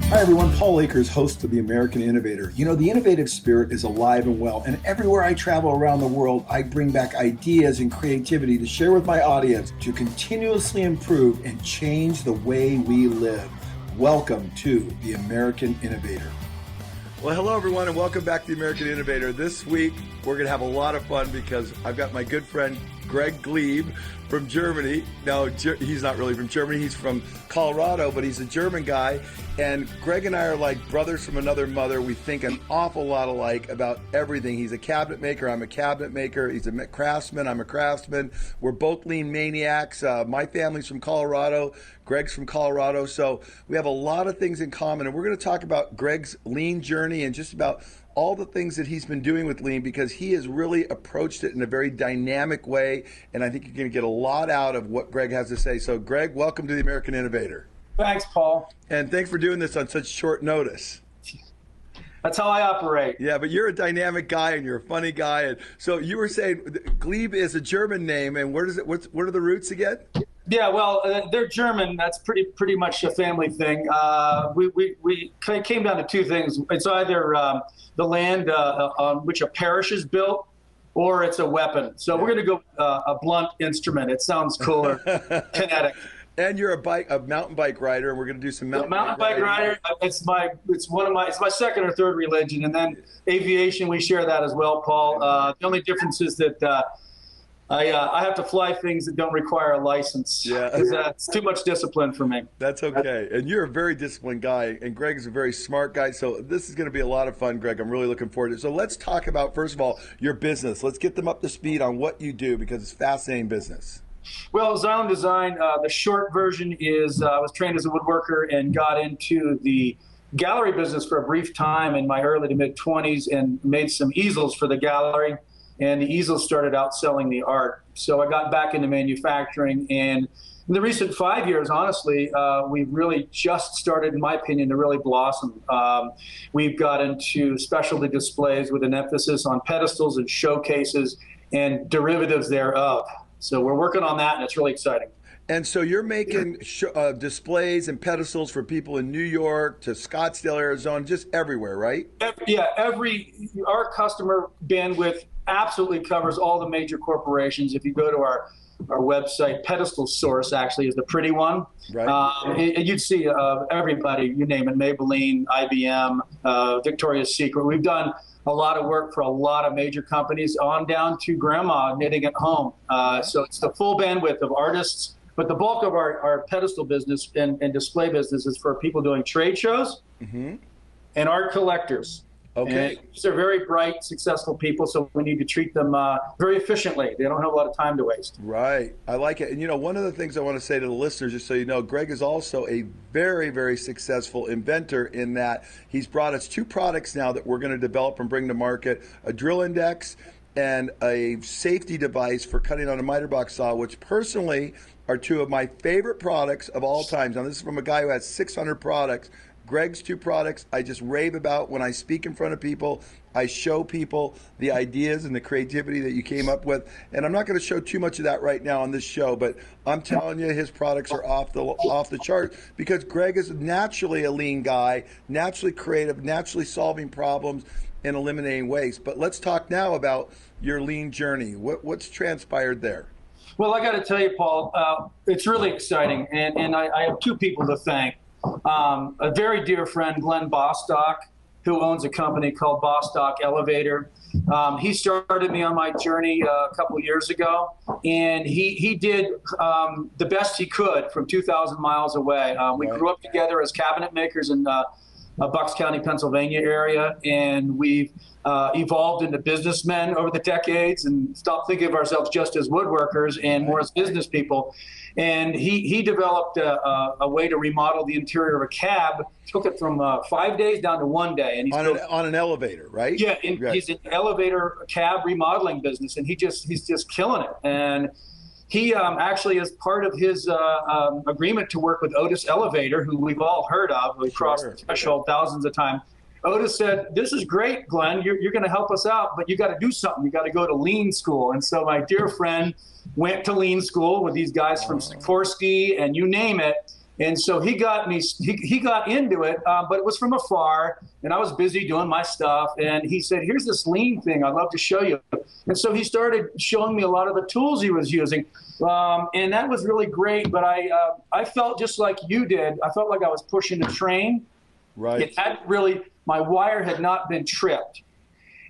Hi everyone, Paul Akers, host of the American Innovator. You know, the innovative spirit is alive and well, and everywhere I travel around the world, I bring back ideas and creativity to share with my audience to continuously improve and change the way we live. Welcome to the American Innovator. Well, hello everyone, and welcome back to the American Innovator. This week, we're going to have a lot of fun because I've got my good friend Glebe from Germany. No, he's not really from Germany. He's from Colorado, but he's a German guy. And Greg and I are like brothers from another mother. We think an awful lot alike about everything. He's a cabinet maker. I'm a cabinet maker. He's a craftsman. I'm a craftsman. We're both lean maniacs. My family's from Colorado. Greg's from Colorado. So we have a lot of things in common. And we're going to talk about Greg's lean journey and just about all the things that he's been doing with lean, because he has really approached it in a very dynamic way. And I think you're going to get a lot out of what Greg has to say. So Greg, welcome to the American Innovator. Thanks, Paul. And thanks for doing this on such short notice. That's how I operate. Yeah, but you're a dynamic guy and you're a funny guy. And so you were saying Glebe is a German name, and where does it? What are the roots again? Yeah, well, they're German. That's pretty much a family thing. We came down to two things. It's either the land on which a parish is built, or it's a weapon. So we're going to go a blunt instrument. It sounds cooler, kinetic. And you're a mountain bike rider, and we're going to do some mountain bike rider. It's my second or third religion, and then aviation. We share that as well, Paul. The only difference is that I have to fly things that don't require a license. Yeah, because that's too much discipline for me. That's okay. And you're a very disciplined guy, and Greg is a very smart guy. So this is going to be a lot of fun, Greg. I'm really looking forward to it. So let's talk about, first of all, your business. Let's get them up to speed on what you do, because it's fascinating business. Well, Xylem Design, the short version is I was trained as a woodworker and got into the gallery business for a brief time in my early to mid-20s and made some easels for the gallery. And the easels started outselling the art. So I got back into manufacturing. And in the recent 5 years, honestly, we've really just started, in my opinion, to really blossom. We've got into specialty displays with an emphasis on pedestals and showcases and derivatives thereof. So we're working on that, and it's really exciting. And so you're making displays and pedestals for people in New York to Scottsdale, Arizona, just everywhere, right? Yeah, our customer bandwidth absolutely covers all the major corporations. If you go to our website, Pedestal Source actually is the pretty one. Right. You'd see everybody, you name it, Maybelline, IBM, Victoria's Secret. We've done a lot of work for a lot of major companies, on down to grandma knitting at home. So it's the full bandwidth of artists, but the bulk of our pedestal business and display business is for people doing trade shows and art collectors. Okay. And these are very bright, successful people, so we need to treat them very efficiently. They don't have a lot of time to waste. Right. I like it. And, you know, one of the things I want to say to the listeners, just so you know, Greg is also a very, very successful inventor in that he's brought us two products now that we're going to develop and bring to market, a drill index and a safety device for cutting on a miter box saw, which personally are two of my favorite products of all time. Now, this is from a guy who has 600 products. Greg's two products I just rave about when I speak in front of people. I show people the ideas and the creativity that you came up with. And I'm not going to show too much of that right now on this show, but I'm telling you, his products are off the chart, because Greg is naturally a lean guy, naturally creative, naturally solving problems and eliminating waste. But let's talk now about your lean journey. What's transpired there? Well, I got to tell you, Paul, it's really exciting. And I have two people to thank. A very dear friend, Glenn Bostock, who owns a company called Bostock Elevator. He started me on my journey a couple years ago, and he did the best he could from 2,000 miles away. We grew up together as cabinet makers in Bucks County, Pennsylvania area, and we've evolved into businessmen over the decades and stopped thinking of ourselves just as woodworkers and more as business people. And he developed a way to remodel the interior of a cab, took it from 5 days down to 1 day. And he's on an elevator, right? Yeah, he's an elevator cab remodeling business, and he's just killing it. And he actually, as part of his agreement to work with Otis Elevator, who we've all heard of, we crossed the threshold thousands of times, Otis said, "This is great, Glenn. You're going to help us out, but you got to do something. You got to go to lean school." And so my dear friend went to lean school with these guys from Sikorsky and you name it. And so he got me, he got into it, but it was from afar, and I was busy doing my stuff. And he said, here's this lean thing I'd love to show you. And so he started showing me a lot of the tools he was using. And that was really great, but I felt just like you did. I felt like I was pushing a train. Right. It had really, my wire had not been tripped.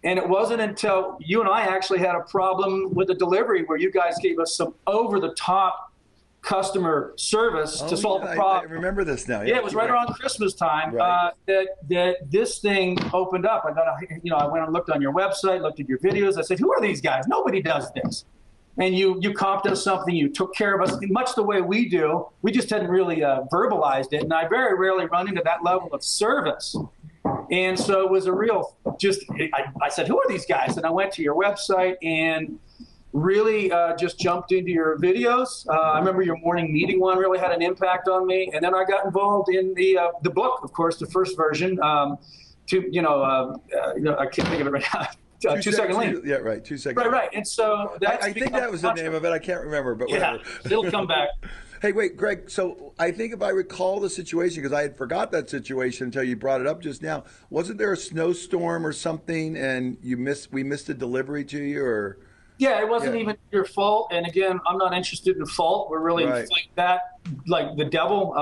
And it wasn't until you and I actually had a problem with the delivery where you guys gave us some over-the-top customer service to solve the problem. I remember this now. Yeah, it was right around Christmas time that this thing opened up. I went and looked on your website, looked at your videos. I said, who are these guys? Nobody does this. And you comped us something, you took care of us, much the way we do. We just hadn't really verbalized it. And I very rarely run into that level of service. And so it was a real, I said, who are these guys? And I went to your website and really just jumped into your videos. I remember your morning meeting one really had an impact on me. And then I got involved in the book, of course, the first version. I can't think of it right now. 2 Second Lean. Yeah, right. 2 seconds. Right. And so that's I think that was the name of it. I can't remember, but whatever. Yeah, it'll come back. Hey, wait, Greg. So I think if I recall the situation, because I had forgot that situation until you brought it up just now. Wasn't there a snowstorm or something, and we missed a delivery to you, or? Yeah, it wasn't even your fault. And again, I'm not interested in fault. We're really like that, like the devil.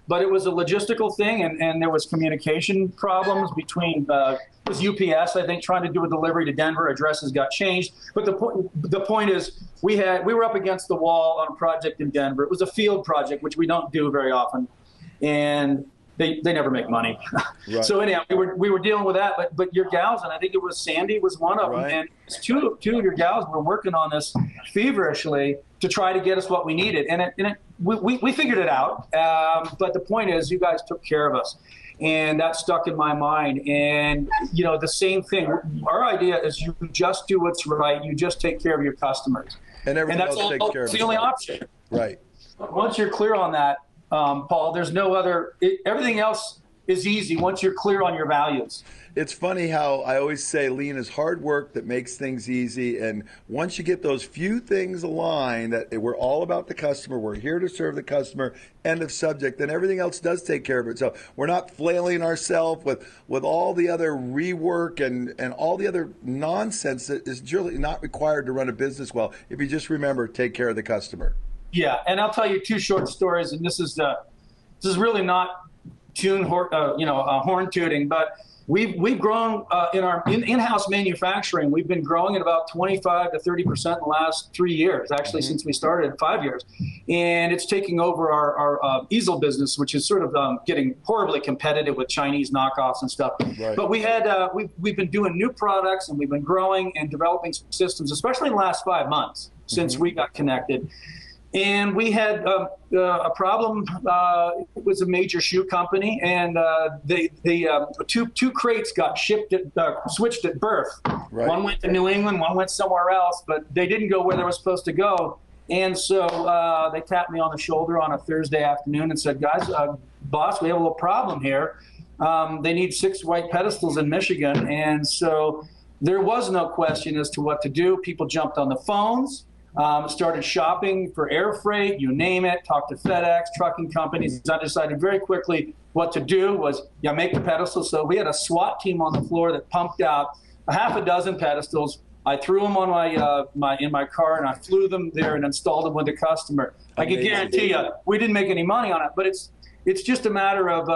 But it was a logistical thing, and there was communication problems between. It was UPS, I think, trying to do a delivery to Denver. Addresses got changed. But the point is, we were up against the wall on a project in Denver. It was a field project, which we don't do very often, and they never make money. Right. So anyhow, we were dealing with that. But your gals, and I think it was Sandy, was one of them, and two of your gals were working on this feverishly to try to get us what we needed, and we figured it out. But the point is, you guys took care of us. And that stuck in my mind. And, the same thing. Our idea is you just do what's right. You just take care of your customers. And everything else takes care of itself. It's the only option. Right. Once you're clear on that, Paul, there's no other. Everything else is easy once you're clear on your values. It's funny how I always say lean is hard work that makes things easy. And once you get those few things aligned, that we're all about the customer, we're here to serve the customer, end of subject, then everything else does take care of itself. We're not flailing ourselves with all the other rework and all the other nonsense that is really not required to run a business well. If you just remember, take care of the customer. Yeah, and I'll tell you 2 short stories, and this is really not horn tooting, but we've grown in our in-house manufacturing. We've been growing at about 25 to 30% in the last 3 years, actually, since we started 5 years. And it's taking over our easel business, which is sort of getting horribly competitive with Chinese knockoffs and stuff. Right. But we've been doing new products, and we've been growing and developing systems, especially in the last 5 months since we got connected. And we had a problem. It was a major shoe company, and two crates got switched at birth. Right. One went to New England, one went somewhere else, but they didn't go where they were supposed to go. And so they tapped me on the shoulder on a Thursday afternoon and said, guys, boss, we have a little problem here. They need 6 white pedestals in Michigan. And so there was no question as to what to do. People jumped on the phones. Started shopping for air freight, you name it, talked to FedEx, trucking companies. I decided very quickly what to do was, make the pedestals. So we had a SWAT team on the floor that pumped out a half a dozen pedestals. I threw them on in my car, and I flew them there and installed them with the customer. I can guarantee you, we didn't make any money on it, but it's just a matter of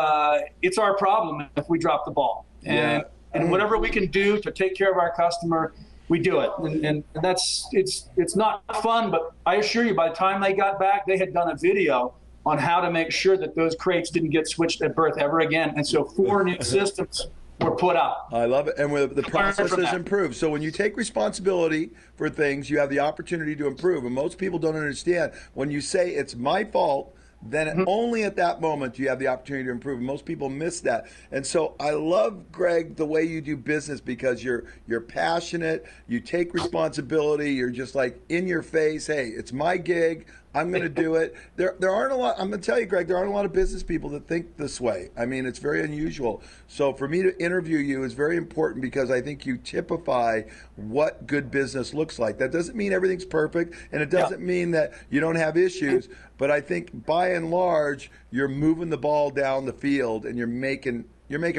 it's our problem if we drop the ball. And whatever we can do to take care of our customer, we do it, and it's not fun, but I assure you, by the time they got back, they had done a video on how to make sure that those crates didn't get switched at birth ever again, and so 4 new systems were put up. I love it, and the process is improved. So when you take responsibility for things, you have the opportunity to improve, and most people don't understand when you say it's my fault. Then only at that moment do you have the opportunity to improve. And most people miss that. And so I love, Greg, the way you do business, because you're passionate, you take responsibility, you're just like in your face, hey, it's my gig, I'm going to do it. There aren't a lot. I'm going to tell you, Greg. There aren't a lot of business people that think this way. I mean, it's very unusual. So for me to interview you is very important because I think you typify what good business looks like. That doesn't mean everything's perfect, and it doesn't mean that you don't have issues. But I think by and large, you're moving the ball down the field, and you're making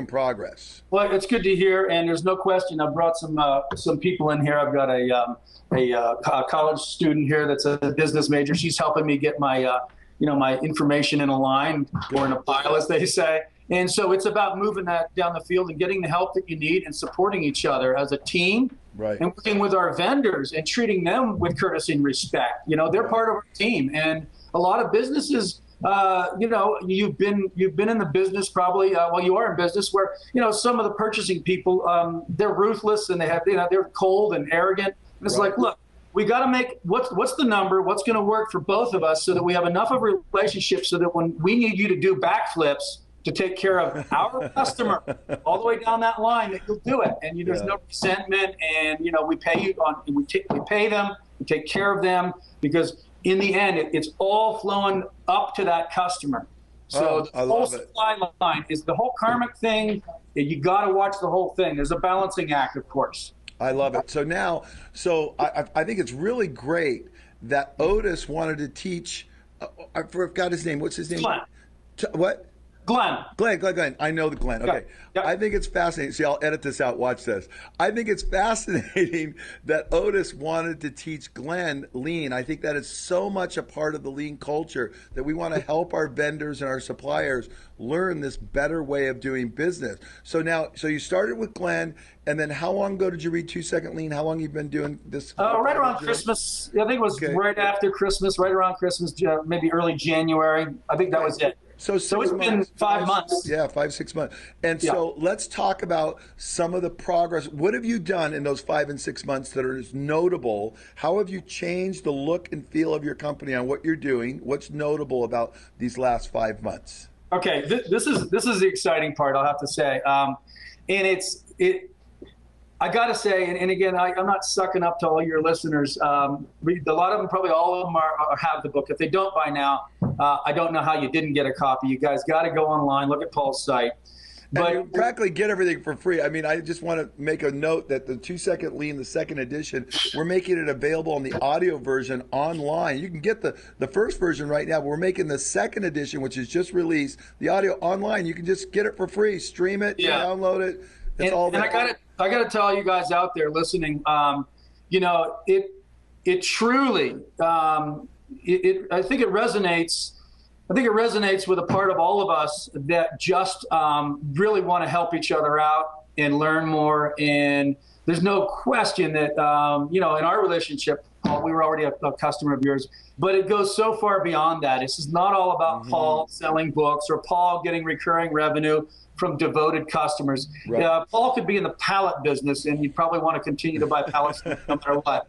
progress. Well, it's good to hear, and there's no question. I've brought some people in here. I've got a college student here that's a business major. She's helping me get my my information in a line or in a pile, as they say. And so it's about moving that down the field and getting the help that you need and supporting each other as a team, right, and working with our vendors and treating them with courtesy and respect. They're part of our team, and a lot of businesses. You've been in the business probably. You are in business where some of the purchasing people they're ruthless and they're cold and arrogant. And it's like, look, we got to make what's the number, what's going to work for both of us, so that we have enough of a relationship so that when we need you to do backflips to take care of our customer all the way down that line, that you'll do it, and there's no resentment, and we pay you we pay them, we take care of them, because in the end, it's all flowing up to that customer. So the whole supply line is the whole karmic thing. You got to watch the whole thing. There's a balancing act, of course. I love it. So now, I think it's really great that Otis wanted to teach. I forgot his name. What's his name? Glenn. What? Glenn. I know the Glenn. Okay. Yep. I think it's fascinating. See, I'll edit this out. Watch this. I think it's fascinating that Otis wanted to teach Glenn lean. I think that is so much a part of the lean culture that we want to help our vendors and our suppliers learn this better way of doing business. So you started with Glenn, and then how long ago did you read 2 Second Lean? How long have you been doing this? Right around Christmas. I think it was right after Christmas, right around Christmas, maybe early January. I think that was it. So it's been 5 months. Yeah, 5-6 months. And so let's talk about some of the progress. What have you done in those 5 and 6 months that are notable? How have you changed the look and feel of your company on what you're doing? What's notable about these last 5 months? Okay, this is the exciting part, I'll have to say. And I got to say, and again, I'm not sucking up to all your listeners. A lot of them, probably all of them, have the book. If they don't by now, I don't know how you didn't get a copy. You guys got to go online, look at Paul's site. But you practically get everything for free. I mean, I just want to make a note that the 2 Second Lean, the second edition, we're making it available on the audio version online. You can get the first version right now. But we're making the second edition, which is just released, the audio online. You can just get it for free, stream it, download it. It's all there. And I got to tell you guys out there listening, it truly, I think it resonates. I think it resonates with a part of all of us that just really want to help each other out and learn more. And there's no question that, in our relationship, Paul, we were already a customer of yours, but it goes so far beyond that. This is not all about Paul selling books or Paul getting recurring revenue from devoted customers. Right. Paul could be in the pallet business, and you'd probably want to continue to buy pallets no matter what,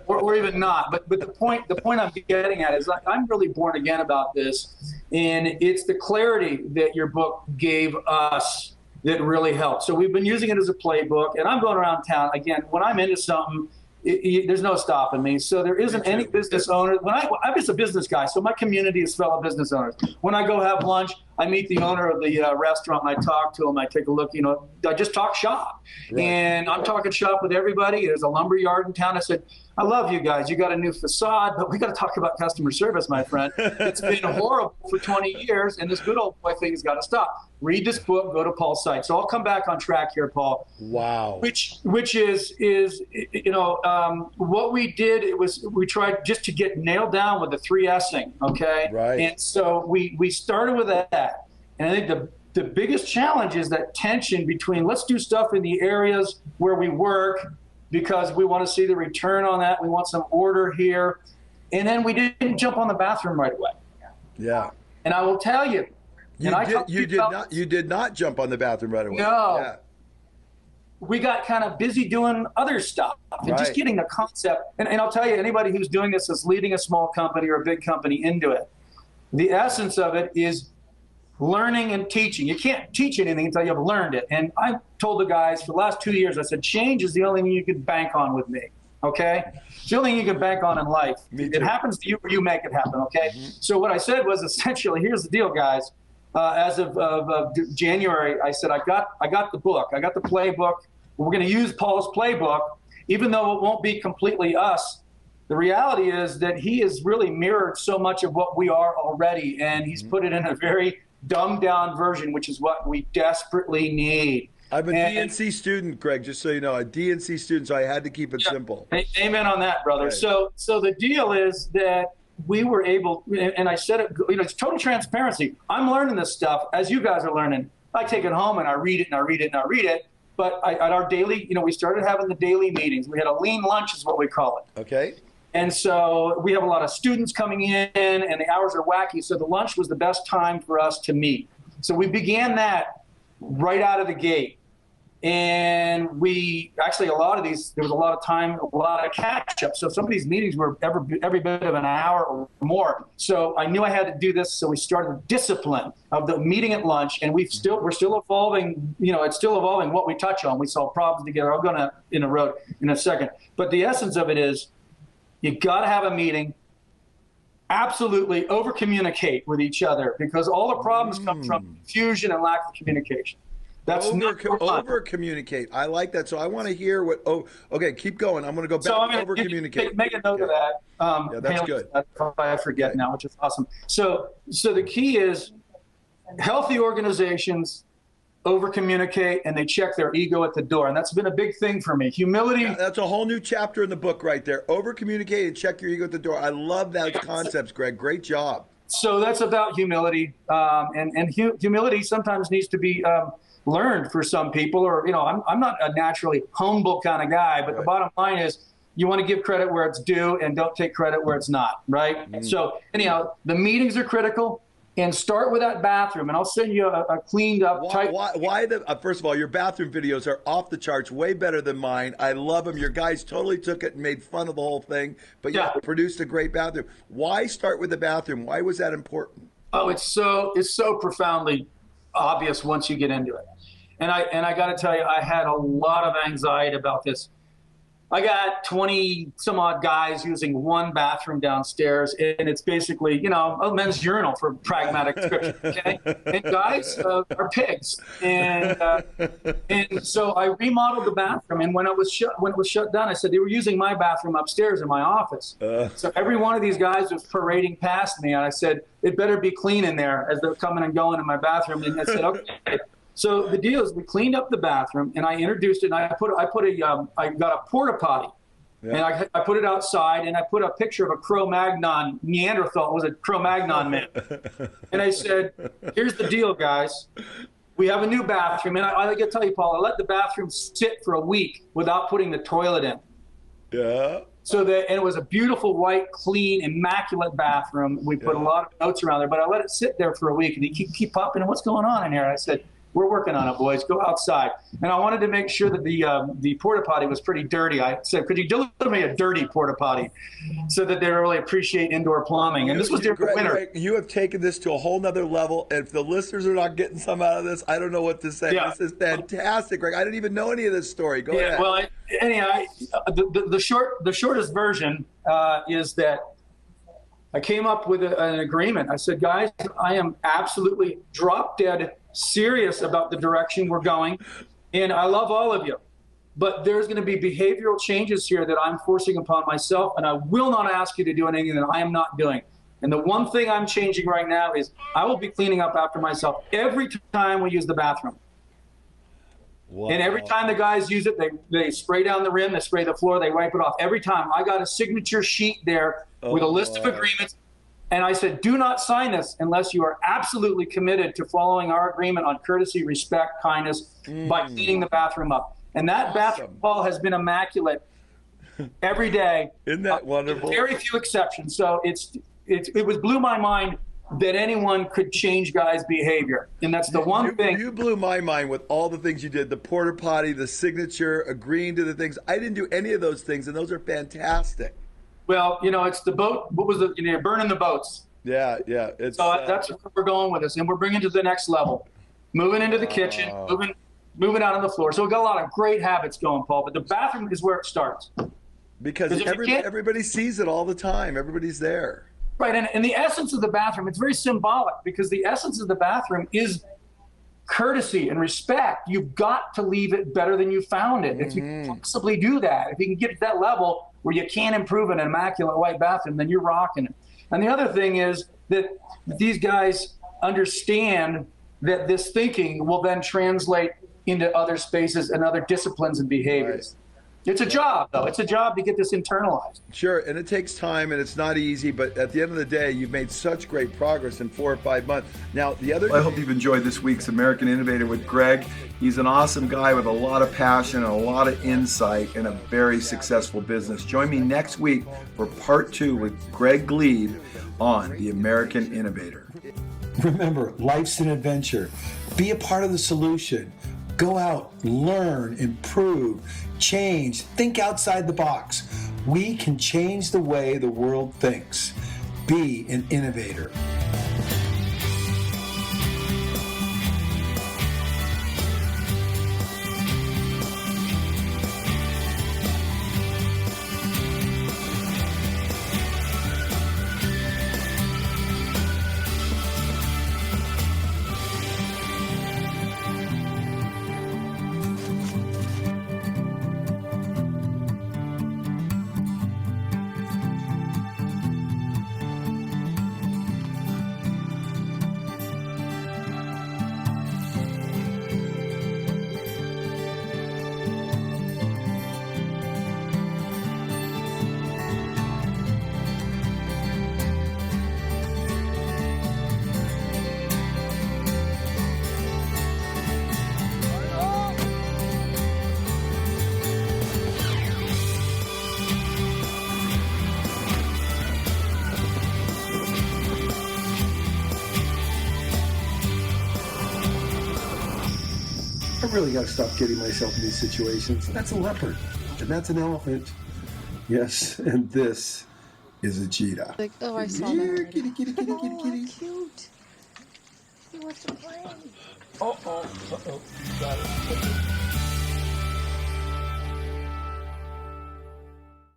or even not. But the point I'm getting at is I'm really born again about this, and it's the clarity that your book gave us that really helped. So we've been using it as a playbook, and I'm going around town again. When I'm into something, there's no stopping me. So there isn't any business owner. I'm just a business guy, so my community is fellow business owners. When I go have lunch, I meet the owner of the restaurant, and I talk to him. I take a look. I just talk shop, and I'm talking shop with everybody. There's a lumber yard in town. I said, I love you guys. You got a new facade, but we got to talk about customer service, my friend. It's been horrible for 20 years, and this good old boy thing's got to stop. Read this book, go to Paul's site. So I'll come back on track here, Paul. Wow. Which is what we did. We tried just to get nailed down with the 3S'ing, okay? Right. And so we started with that. And I think the biggest challenge is that tension between let's do stuff in the areas where we work because we want to see the return on that. We want some order here. And then we didn't jump on the bathroom right away. Yeah. And I will tell you, you did not jump on the bathroom right away. No. Yeah. We got kind of busy doing other stuff and just getting the concept. And I'll tell you, anybody who's doing this is leading a small company or a big company into it. The essence of it is learning and teaching. You can't teach anything until you've learned it. And I told the guys for the last 2 years, I said, change is the only thing you can bank on with me. Okay, it's the only thing you can bank on in life. It happens to you, or you make it happen. Okay. So what I said was essentially, here's the deal, guys. As of January, I said I got the book, I got the playbook. We're going to use Paul's playbook, even though it won't be completely us. The reality is that he has really mirrored so much of what we are already, and he's put it in a very dumbed down version, which is what we desperately need. I'm a DNC student, Greg, just so you know, a DNC student, so I had to keep it simple. Amen on that, brother. Right. So the deal is that we were able, and I said it, it's total transparency. I'm learning this stuff as you guys are learning. I take it home and I read it and I read it and I read it. But at our daily, we started having the daily meetings. We had a lean lunch is what we call it. Okay. And so we have a lot of students coming in and the hours are wacky. So the lunch was the best time for us to meet. So we began that right out of the gate. And we actually, a lot of these, there was a lot of time, a lot of catch up. So some of these meetings were every bit of an hour or more. So I knew I had to do this. So we started the discipline of the meeting at lunch, and we're still evolving. It's still evolving what we touch on. We solve problems together. I'll go in a road in a second. But the essence of it is you got to have a meeting. Absolutely over communicate with each other, because all the problems come from confusion and lack of communication. That's over communicate. I like that. So I want to hear what. Oh, okay. Keep going. I'm going to go back to over communicate. Make a note of that. Yeah, that's good. I forget now, which is awesome. So the key is healthy organizations over communicate and they check their ego at the door, and that's been a big thing for me. Humility. Yeah, that's a whole new chapter in the book right there. Over communicate and check your ego at the door. I love those concepts, Greg. Great job. So that's about humility, and humility sometimes needs to be learned for some people, or I'm not a naturally humble kind of guy, but the bottom line is you want to give credit where it's due and don't take credit where it's not, right? So anyhow, the meetings are critical, and start with that bathroom, and I'll send you a cleaned up tight. Why first of all, your bathroom videos are off the charts, way better than mine. I love them. Your guys totally took it and made fun of the whole thing, but you produced a great bathroom. Why start with the bathroom? Why was that important? Oh, it's so profoundly obvious once you get into it. And I got to tell you, I had a lot of anxiety about this. I got 20 some odd guys using one bathroom downstairs, and it's basically, a men's urinal for pragmatic description. Okay, and guys are pigs, and so I remodeled the bathroom. And when it was shut down, I said they were using my bathroom upstairs in my office. So every one of these guys was parading past me, and I said it better be clean in there as they're coming and going in my bathroom. And I said, okay. So the deal is we cleaned up the bathroom, and I introduced it, and I got a porta potty, and I put it outside, and I put a picture of a Cro-Magnon Neanderthal. It was a Cro-Magnon man. And I said, here's the deal, guys. We have a new bathroom, and I got to tell you, Paul, I let the bathroom sit for a week without putting the toilet in. Yeah. And it was a beautiful, white, clean, immaculate bathroom. We put a lot of notes around there, but I let it sit there for a week, and he keep popping, what's going on in here? And I said, we're working on it, boys. Go outside. And I wanted to make sure that the porta potty was pretty dirty. I said, could you deliver me a dirty porta potty so that they really appreciate indoor plumbing? And this was during the winter. Greg, you have taken this to a whole nother level. And if the listeners are not getting some out of this, I don't know what to say. Yeah. This is fantastic, Greg. I didn't even know any of this story. Go ahead. Well, anyhow, the shortest version is that I came up with an agreement. I said, guys, I am absolutely drop dead serious about the direction we're going, and I love all of you, but there's going to be behavioral changes here that I'm forcing upon myself, and I will not ask you to do anything that I am not doing. And the one thing I'm changing right now is I will be cleaning up after myself every time we use the bathroom. Wow. And every time the guys use it, they spray down the rim, they spray the floor, they wipe it off. Every time. I got a signature sheet there with a list of agreements. And I said, do not sign this unless you are absolutely committed to following our agreement on courtesy, respect, kindness by cleaning the bathroom up. And that bathroom, Paul, has been immaculate every day. Isn't that wonderful? Very few exceptions. So it blew my mind that anyone could change guys' behavior. And that's the one thing. You blew my mind with all the things you did, the porta potty, the signature, agreeing to the things. I didn't do any of those things, and those are fantastic. Well, it's the boat. What was you're burning the boats. Yeah. So that's where we're going with this, and we're bringing it to the next level, moving into the kitchen, moving out on the floor. So we've got a lot of great habits going, Paul. But the bathroom is where it starts. Because if you can't- everybody sees it all the time. Everybody's there. Right, and the essence of the bathroom, it's very symbolic because the essence of the bathroom is courtesy and respect. You've got to leave it better than you found it. If you can possibly do that, if you can get to that level where you can't improve an immaculate white bathroom, then you're rocking it. And the other thing is that these guys understand that this thinking will then translate into other spaces and other disciplines and behaviors. Right. It's a job, though. It's a job to get this internalized. Sure, and it takes time, and it's not easy, but at the end of the day, you've made such great progress in 4 or 5 months. Now, I hope you've enjoyed this week's American Innovator with Greg. He's an awesome guy with a lot of passion and a lot of insight and a very successful business. Join me next week for part 2 with Greg Glebe on the American Innovator. Remember, life's an adventure. Be a part of the solution. Go out, learn, improve, change, think outside the box. We can change the way the world thinks. Be an innovator. I really got to stop getting myself in these situations. That's a leopard, and that's an elephant. Yes, and this is a cheetah. Like, oh, I saw Here, that. kitty, kitty, kitty, kitty, Oh, kitty. cute. He wants to play. Uh-oh. You got it.